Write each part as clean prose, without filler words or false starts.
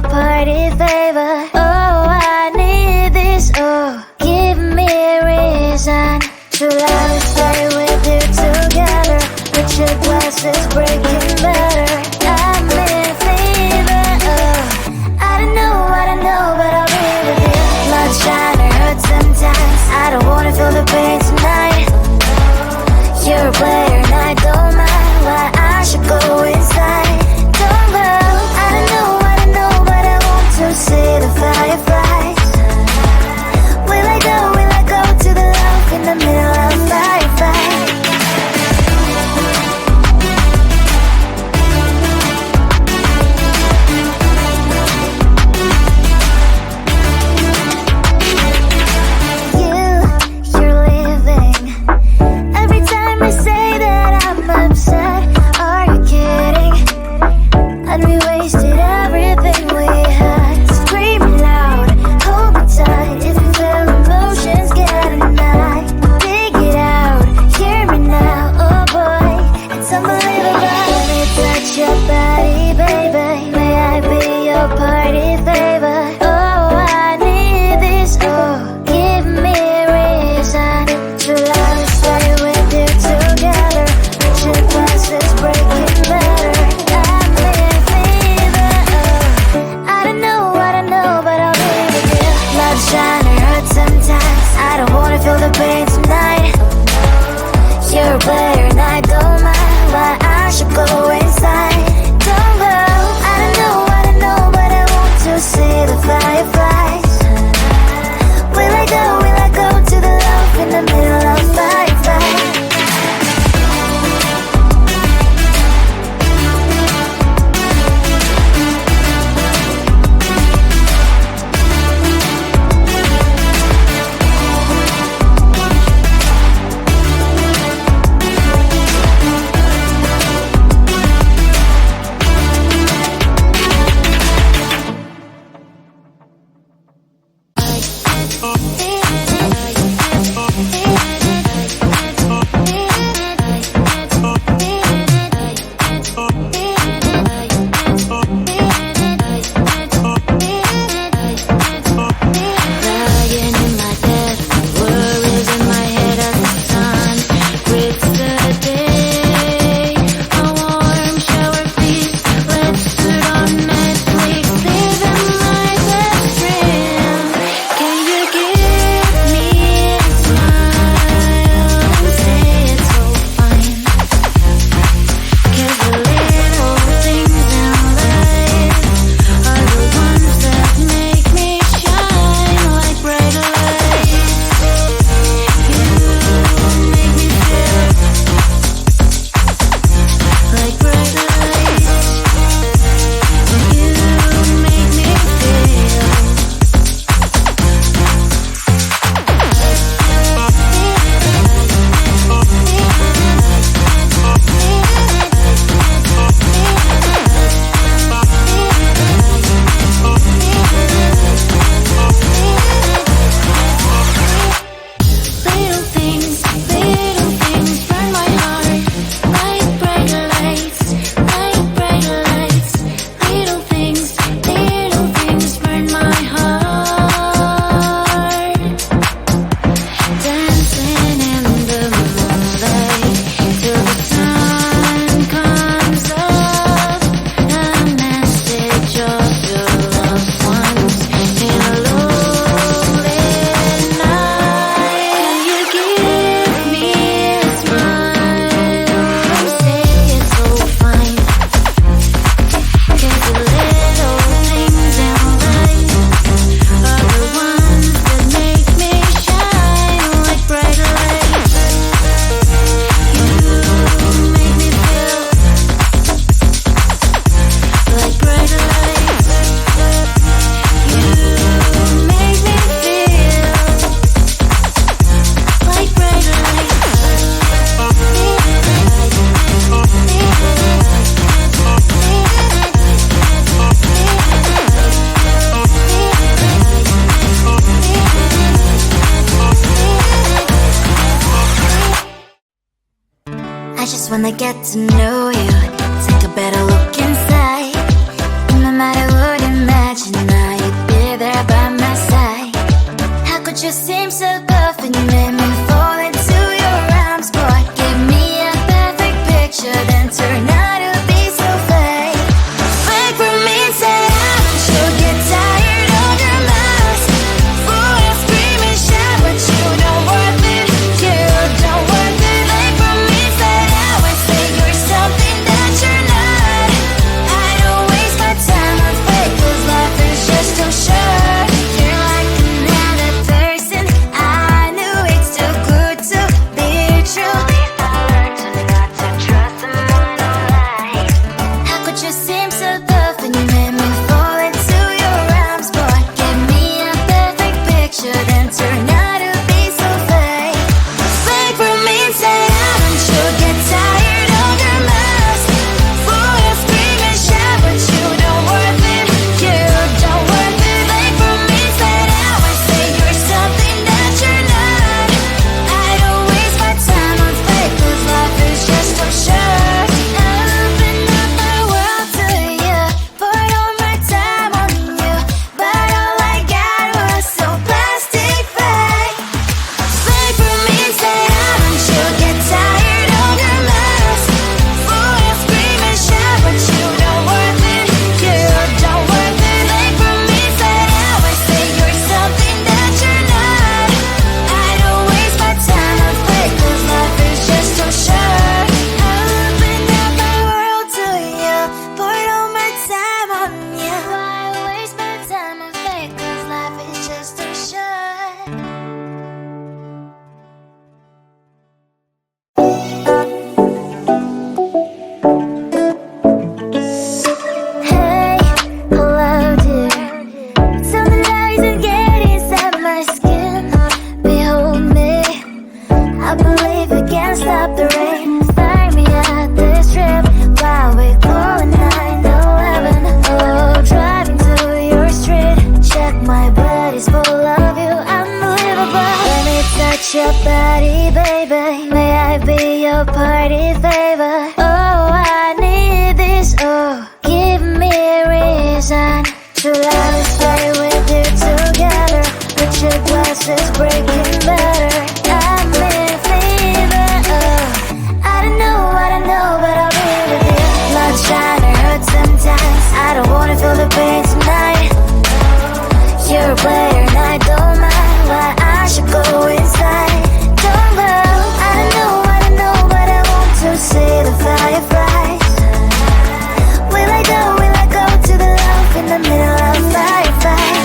your party favor. Oh, I need this. Oh, give me a reason to love and stay with you together. But your glass is breaking better. I'm in fever. Oh, I don't know, but I'll be with you. Blood shine or hurt sometimes. I don't wanna feel the pain tonight. You're a player and I don't mind why I should go inside. Don't go. I don't know, but I want to see the fireflies. Will I go to the love in the middle of a firefight? You're leaving. Every time I say that I'm upset, are you kidding? And we wasted everything we had. Screaming loud, hold me tight. If you feel emotions getting high, dig it out, hear me now. Oh boy, it's unbelievable. Let me touch your body, baby. May I be your party favor? Oh, I need this. Oh, give me a reason to love and stay with you together. But your glass is breaking better. I'm in fever. Oh, I don't know, but I'll be with you. Love shine or hurt sometimes. I don't wanna feel the pain tonight. You're a player and I don't mind why I should go inside. Don't go. I don't know, but I want to see the fireflies. Will I go to the love in the middle of firefight? just wanna get to know you. Take a better look inside. No matter what you imagine, you seem so tough and you made me fall into your arms. Boy, give me a perfect picture, then turn out to be so fake. Fake for me, say I should get tired of your lies. Boy, I scream and shout, but you don't worth it. You don't worth it. Fake for me, say I say you're something that you're not. I don't waste my time on fake, 'cause life is just too short. You're like another person. I knew it's too good to be true. I learned to not to trust someone online. How could you seem so tough and you made me fall into your arms? Boy, give me a perfect picture, then turn out to be so fake. Fake for me, say haven't you get tired of your lies? Boy, I scream and shout, but you don't worth it. You don't worth it. Fake for me, say I say you're something that you're not. I don't waste my time on fake, 'cause life is just too short. I open up my world to you, poured all my time on you, but all I got was so plastic fake. Fake for me, say haven't you get tired of your lies? Boy, I scream and shout, but you don't worth it. You don't worth it. Fake for me, say say you're something that you're not. I don't waste my time on fake, 'cause life is just too short. I opened up my world to you, poured all my time on you. Why waste my time on fake, 'cause life is just too short. Hey, hello dear. Something that isn't getting inside my skin. Behold me, I believe we can stop the rain. Start me at this trip while we glowing 9/11. Oh, driving to your street. Check my body's full of you, unbelievable. Let me touch your body, baby. May I be your party favor? Oh, I need this. Oh, give me a reason to let us stay with you together. Put your glasses breaking better. I'm in fever. Oh, I don't know, but I'll be with you. Not trying to hurt sometimes. I don't wanna feel the pain tonight. You're a player and I don't mind. Why I should go inside. Don't know, I don't know, but I want to see the fireflies. Will I go to the love in the middle of firefight?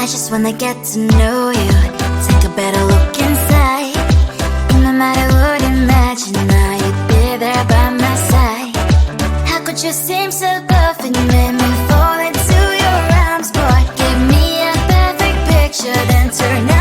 I just wanna get to know you, take a better look inside. In my mind I would imagine now you'd be there by my side. How could you seem so good when you made me fall into your arms, boy? Give me a perfect picture, then turn